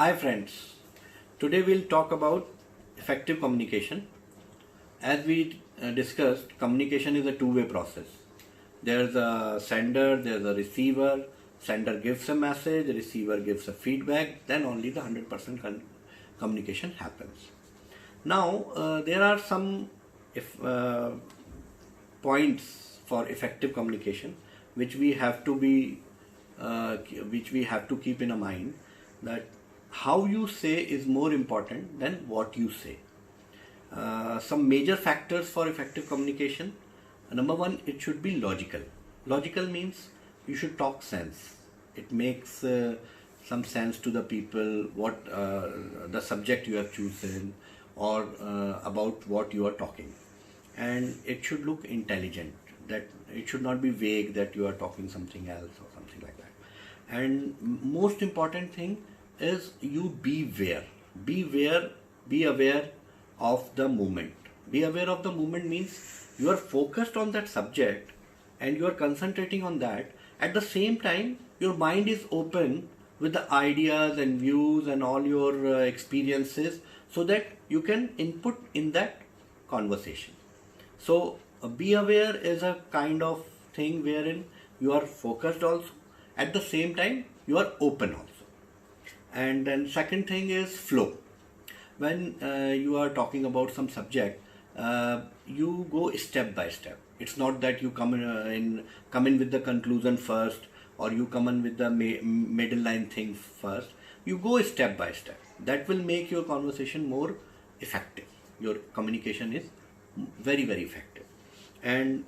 Hi friends, today we'll talk about effective communication. As we discussed, communication is a two-way process. There's a sender, there's a receiver. Sender gives a message, receiver gives a feedback, then only the 100% communication happens. Now, there are some points for effective communication which we have to keep in mind, that how you say is more important than what you say. Some major factors for effective communication. Number one, it should be logical. Logical means you should talk sense. It makes some sense to the people what the subject you have chosen, or about what you are talking. And it should look intelligent, that it should not be vague that you are talking something else or something like that. And most important thing is you be aware of the moment. Be aware of the moment means you are focused on that subject and you are concentrating on that. At the same time, your mind is open with the ideas and views and all your experiences, so that you can input in that conversation. So be aware is a kind of thing wherein you are focused also, at the same time you are open also. And then second thing is flow. When you are talking about some subject, you go step by step. It's not that you come in with the conclusion first, or you come in with the middle line thing first. You go step by step. That will make your conversation more effective. Your communication is very, very effective. And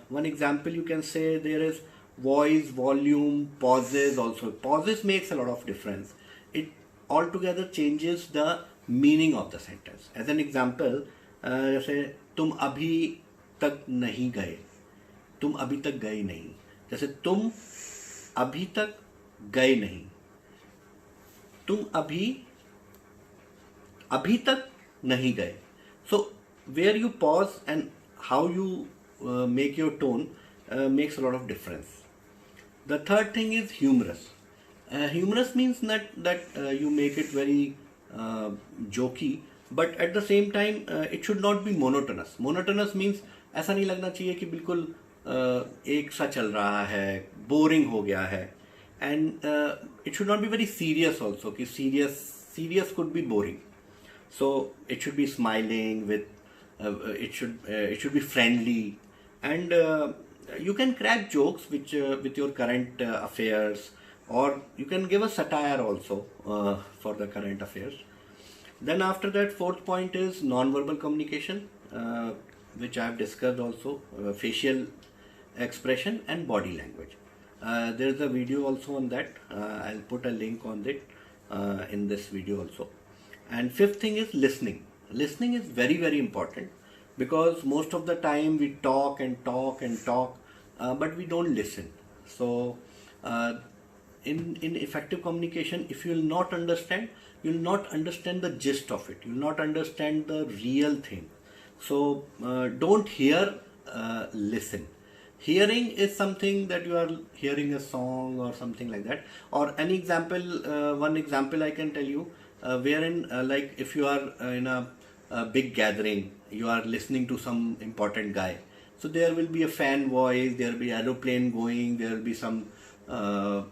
one example you can say, there is voice, volume, pauses also. Pauses makes a lot of difference. It altogether changes the meaning of the sentence. As an example, जैसे तुम अभी तक नहीं गए, तुम अभी तक गए नहीं. जैसे तुम अभी तक गए नहीं, तुम अभी तक नहीं गए. So where you pause and how you make your tone makes a lot of difference. The third thing is humorous. Humorous means not that you make it very jokey, but at the same time it should not be monotonous. Monotonous means ऐसा नहीं लगना चाहिए कि बिल्कुल एक सा चल रहा है, boring हो गया है. And it should not be very serious also, कि serious could be boring. So it should be smiling with it should be friendly, and you can crack jokes which with your current affairs, or you can give a satire also for the current affairs. Then after that, fourth point is non-verbal communication, which I have discussed also, facial expression and body language. There is a video also on that. I'll put a link on it in this video also. And fifth thing is listening. Listening is very, very important, because most of the time we talk and talk and talk, but we don't listen. So in effective communication, if you will not understand, you will not understand the gist of it. You will not understand the real thing. So don't hear, listen. Hearing is something that you are hearing a song or something like that. Or an example, one example I can tell you, wherein like if you are in a big gathering, you are listening to some important guy. So there will be a fan voice, there will be aeroplane going, there will be some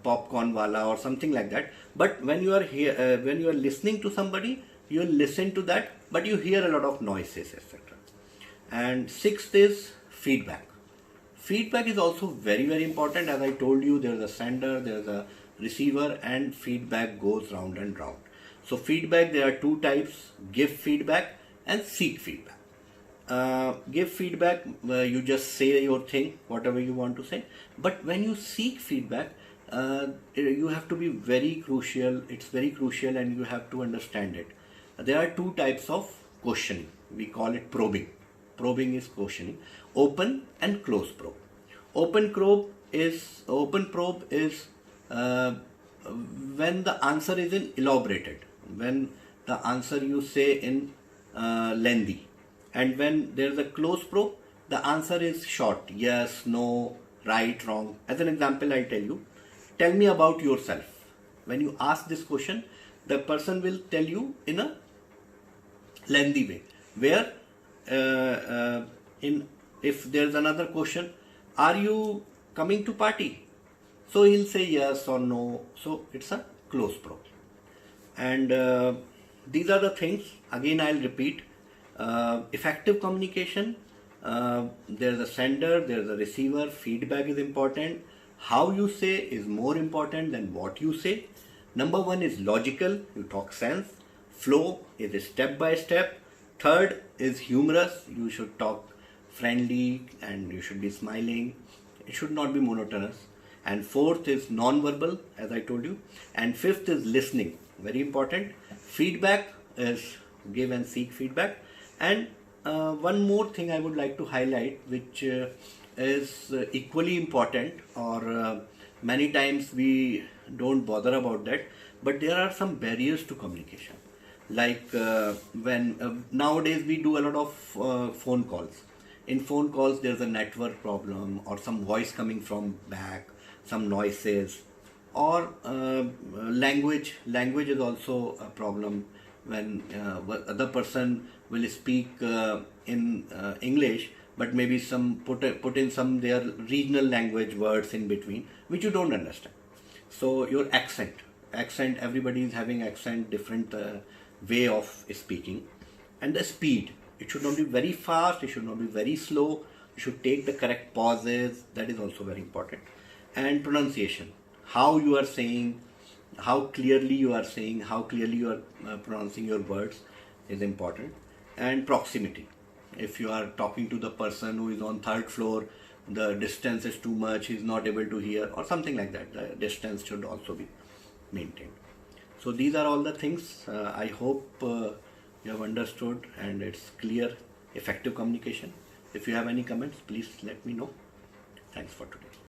popcorn wala or something like that. But when you are here, when you are listening to somebody, you listen to that, but you hear a lot of noises, etc. And sixth is feedback. Feedback is also very, very important. As I told you, there is a sender, there is a receiver, and feedback goes round and round. So feedback, there are two types: give feedback and seek feedback. Give feedback, you just say your thing, whatever you want to say. But when you seek feedback, you have to be very crucial. It's very crucial, and you have to understand it. There are two types of questioning. We call it probing. Probing is questioning. Open and close probe. Open probe is when the answer is in elaborated, when the answer you say in lengthy. And when there is a close probe, the answer is short: yes, no, right, wrong. As an example, I tell you, tell me about yourself. When you ask this question, the person will tell you in a lengthy way, where in if there's another question, are you coming to party? So he'll say yes or no. So it's a close pro. And these are the things. Again, I'll repeat. Effective communication. There's a sender, there's a receiver. Feedback is important. How you say is more important than what you say. Number one is logical. You talk sense. Flow is step by step. Third is humorous. You should talk friendly and you should be smiling. It should not be monotonous. And fourth is non-verbal, as I told you. And fifth is listening. Very important. Feedback is give and seek feedback. And one more thing I would like to highlight, which is equally important, or many times we don't bother about that, but there are some barriers to communication. Like when nowadays we do a lot of phone calls. In phone calls, there's a network problem or some voice coming from back, some noises, or language. Language is also a problem when other person will speak in English, but maybe some put in some their regional language words in between, which you don't understand. So your accent, everybody is having accent, different way of speaking, and the speed. It should not be very fast. It should not be very slow. You should take the correct pauses. That is also very important. And pronunciation, how you are saying, how clearly you are saying, how clearly you are pronouncing your words is important. And proximity, if you are talking to the person who is on third floor, the distance is too much, he is not able to hear, or something like that, the distance should also be maintained. So these are all the things. I hope you have understood and it's clear. Effective communication. If you have any comments, please let me know. Thanks for today.